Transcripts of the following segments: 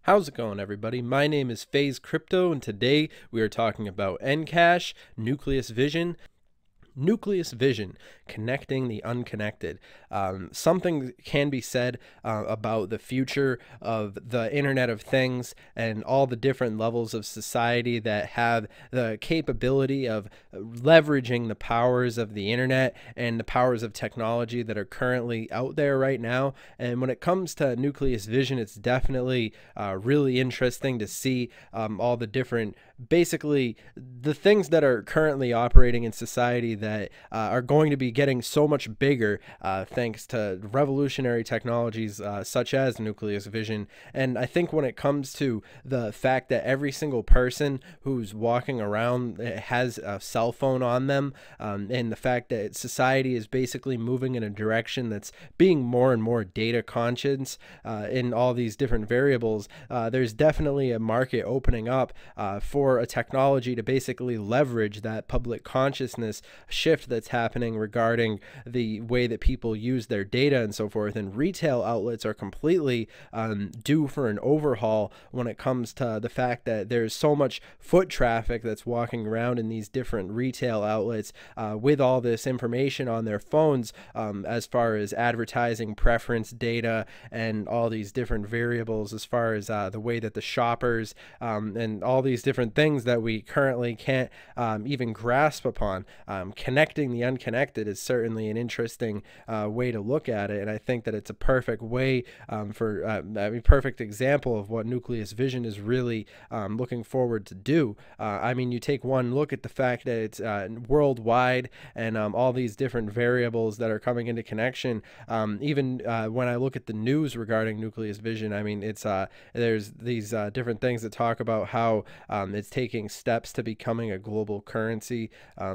How's it going, everybody? My name is FaZe Crypto, and today we are talking about NCASH, Nucleus Vision, connecting the unconnected. Something can be said about the future of the Internet of Things and all the different levels of society that have the capability of leveraging the powers of the Internet and the powers of technology that are currently out there right now. And when it comes to Nucleus Vision, it's definitely really interesting to see all the different, basically the things that are currently operating in society that are going to be getting so much bigger thanks to revolutionary technologies such as Nucleus Vision. And I think when it comes to the fact that every single person who's walking around has a cell phone on them, and the fact that society is basically moving in a direction that's being more and more data conscious in all these different variables, there's definitely a market opening up for a technology to basically leverage that public consciousness shift that's happening regarding the way that people use their data and so forth. And retail outlets are completely due for an overhaul when it comes to the fact that there's so much foot traffic that's walking around in these different retail outlets with all this information on their phones as far as advertising preference data and all these different variables as far as the way that the shoppers and all these different things that we currently can't even grasp upon. Connecting the unconnected is certainly an interesting way to look at it, and I think that it's a perfect way perfect example of what Nucleus Vision is really looking forward to do. I mean, you take one look at the fact that it's worldwide and all these different variables that are coming into connection. Even when I look at the news regarding Nucleus Vision, I mean, it's there's these different things that talk about how it's taking steps to becoming a global currency.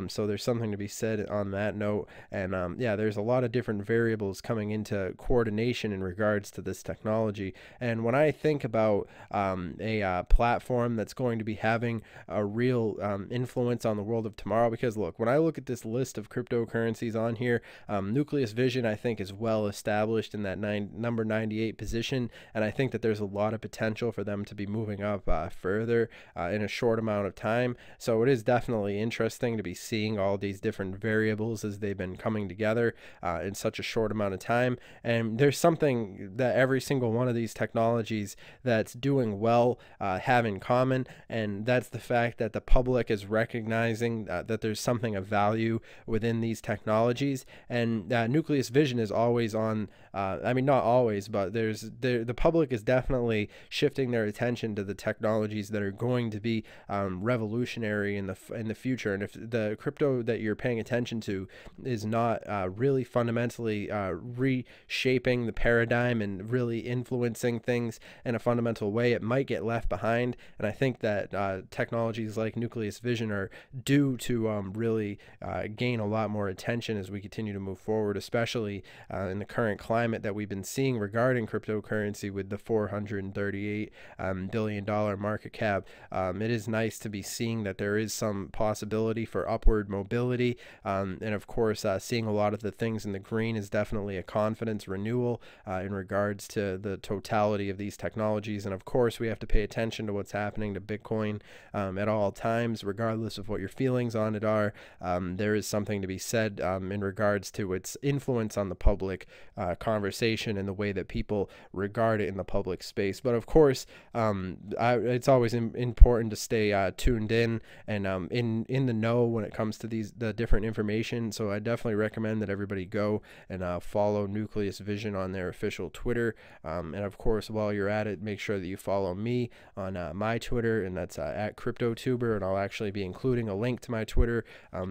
So there's something to be said on that note. And yeah, there's a lot of different variables coming into coordination in regards to this technology. And when I think about a platform that's going to be having a real influence on the world of tomorrow, because look, when I look at this list of cryptocurrencies on here, Nucleus Vision I think is well established in that number 98 position, and I think that there's a lot of potential for them to be moving up further in a short amount of time. So it is definitely interesting to be seeing all these different variables as they've been coming together in such a short amount of time. And there's something that every single one of these technologies that's doing well have in common, and that's the fact that the public is recognizing that there's something of value within these technologies. And Nucleus Vision is always on, I mean, not always, but the public is definitely shifting their attention to the technologies that are going to be revolutionary in the future. And if the crypto that you're paying attention to is not really fundamentally reshaping the paradigm and really influencing things in a fundamental way, it might get left behind. And I think that technologies like Nucleus Vision are due to really gain a lot more attention as we continue to move forward, especially in the current climate that we've been seeing regarding cryptocurrency with the $438 billion market cap. It is nice to be seeing that there is some possibility for upward mobility, and of course seeing a lot of the things in the green is definitely a confidence renewal in regards to the totality of these technologies. And of course we have to pay attention to what's happening to Bitcoin at all times, regardless of what your feelings on it are. There is something to be said in regards to its influence on the public conversation and the way that people regard it in the public space. But of course it's always important to stay tuned in and in the know when it comes to the different information. So I definitely recommend that everybody go and follow Nucleus Vision on their official Twitter, and of course while you're at it, make sure that you follow me on my Twitter, and that's at CryptoTuber, and I'll actually be including a link to my Twitter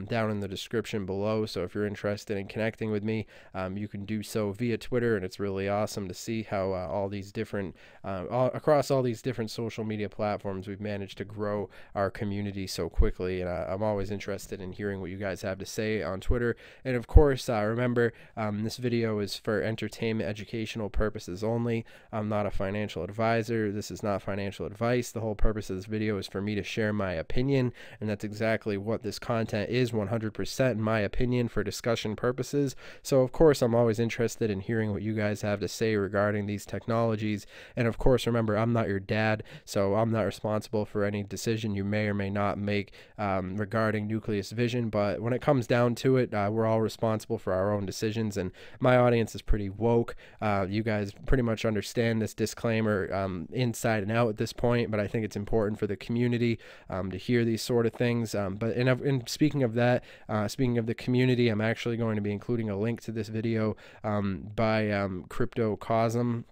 down in the description below. So if you're interested in connecting with me, you can do so via Twitter, and it's really awesome to see how all these different across all these different social media platforms we've managed to grow our community so quickly. And I'm always interested in hearing what you guys guys have to say on Twitter. And of course, remember, this video is for entertainment, educational purposes only. I'm not a financial advisor. This is not financial advice. The whole purpose of this video is for me to share my opinion, and that's exactly what this content is, 100% in my opinion, for discussion purposes. So of course, I'm always interested in hearing what you guys have to say regarding these technologies. And of course, remember, I'm not your dad, so I'm not responsible for any decision you may or may not make regarding Nucleus Vision. But when it comes down to it, we're all responsible for our own decisions, and my audience is pretty woke. You guys pretty much understand this disclaimer inside and out at this point, but I think it's important for the community to hear these sort of things. But in speaking of that, speaking of the community, I'm actually going to be including a link to this video by Crypto Cosm.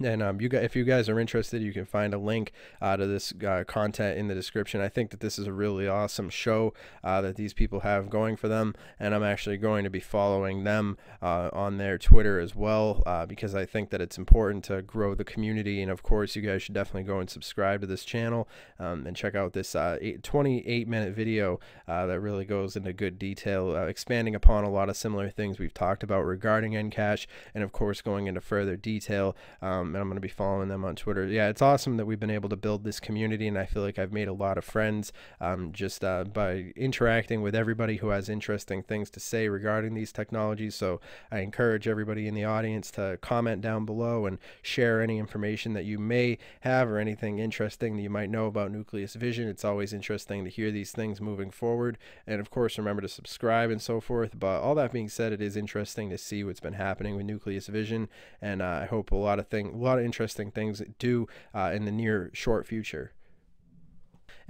And if you guys are interested, you can find a link to this content in the description. I think that this is a really awesome show that these people have going for them, and I'm actually going to be following them on their Twitter as well, because I think that it's important to grow the community. And of course, you guys should definitely go and subscribe to this channel and check out this 28-minute video that really goes into good detail, expanding upon a lot of similar things we've talked about regarding NCASH, and of course going into further detail. And I'm going to be following them on Twitter. Yeah, it's awesome that we've been able to build this community, and I feel like I've made a lot of friends just by interacting with everybody who has interesting things to say regarding these technologies. So I encourage everybody in the audience to comment down below and share any information that you may have or anything interesting that you might know about Nucleus Vision. It's always interesting to hear these things moving forward. And of course, remember to subscribe and so forth. But all that being said, it is interesting to see what's been happening with Nucleus Vision, and I hope a lot of interesting things do in the near short future.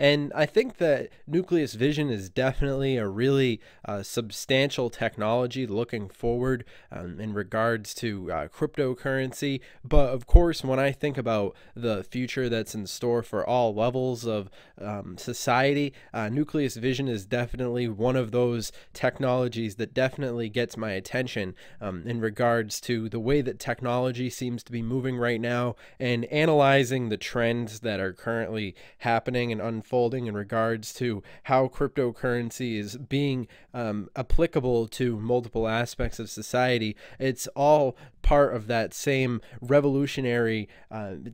And I think that Nucleus Vision is definitely a really substantial technology looking forward in regards to cryptocurrency. But of course, when I think about the future that's in store for all levels of society, Nucleus Vision is definitely one of those technologies that definitely gets my attention in regards to the way that technology seems to be moving right now, and analyzing the trends that are currently happening and unfolding in regards to how cryptocurrency is being applicable to multiple aspects of society. It's all part of that same revolutionary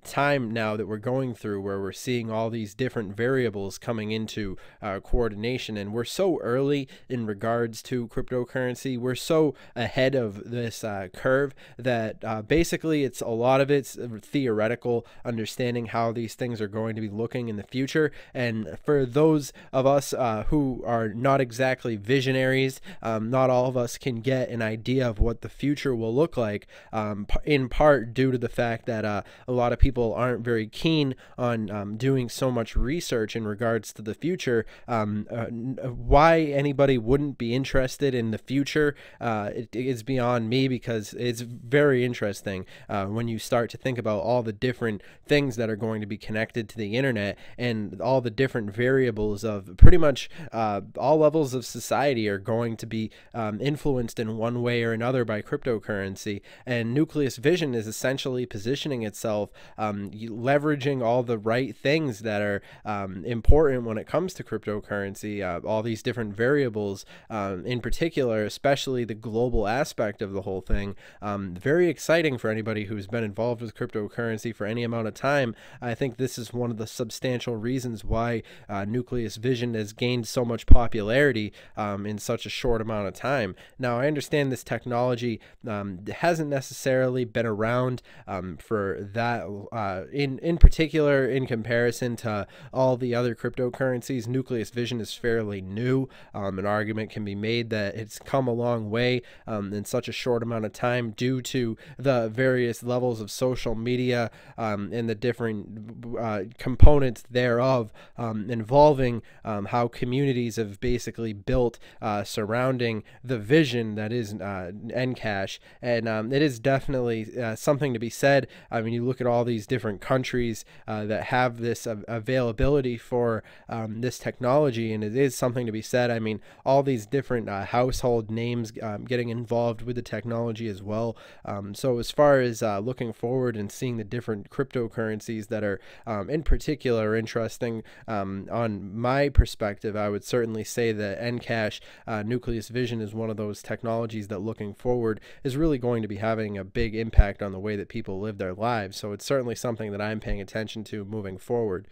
time now that we're going through, where we're seeing all these different variables coming into coordination. And we're so early in regards to cryptocurrency. We're so ahead of this curve that basically it's a lot of it's theoretical, understanding how these things are going to be looking in the future. And for those of us who are not exactly visionaries, not all of us can get an idea of what the future will look like, in part due to the fact that a lot of people aren't very keen on doing so much research in regards to the future. Why anybody wouldn't be interested in the future it is beyond me, because it's very interesting when you start to think about all the different things that are going to be connected to the internet, and all the different variables of pretty much all levels of society are going to be influenced in one way or another by cryptocurrency. And Nucleus Vision is essentially positioning itself, leveraging all the right things that are important when it comes to cryptocurrency, all these different variables in particular, especially the global aspect of the whole thing. Very exciting for anybody who's been involved with cryptocurrency for any amount of time. I think this is one of the substantial reasons why Nucleus Vision has gained so much popularity in such a short amount of time. Now, I understand this technology hasn't necessarily been around for that in particular in comparison to all the other cryptocurrencies. Nucleus Vision is fairly new. An argument can be made that it's come a long way in such a short amount of time due to the various levels of social media and the different components thereof involving how communities have basically built surrounding the vision that is NCASH. And it is definitely something to be said. I mean, you look at all these different countries that have this availability for this technology, and it is something to be said. I mean, all these different household names getting involved with the technology as well. So as far as looking forward and seeing the different cryptocurrencies that are in particular interesting, On my perspective, I would certainly say that NCASH Nucleus Vision is one of those technologies that, looking forward, is really going to be having a big impact on the way that people live their lives. So it's certainly something that I'm paying attention to moving forward.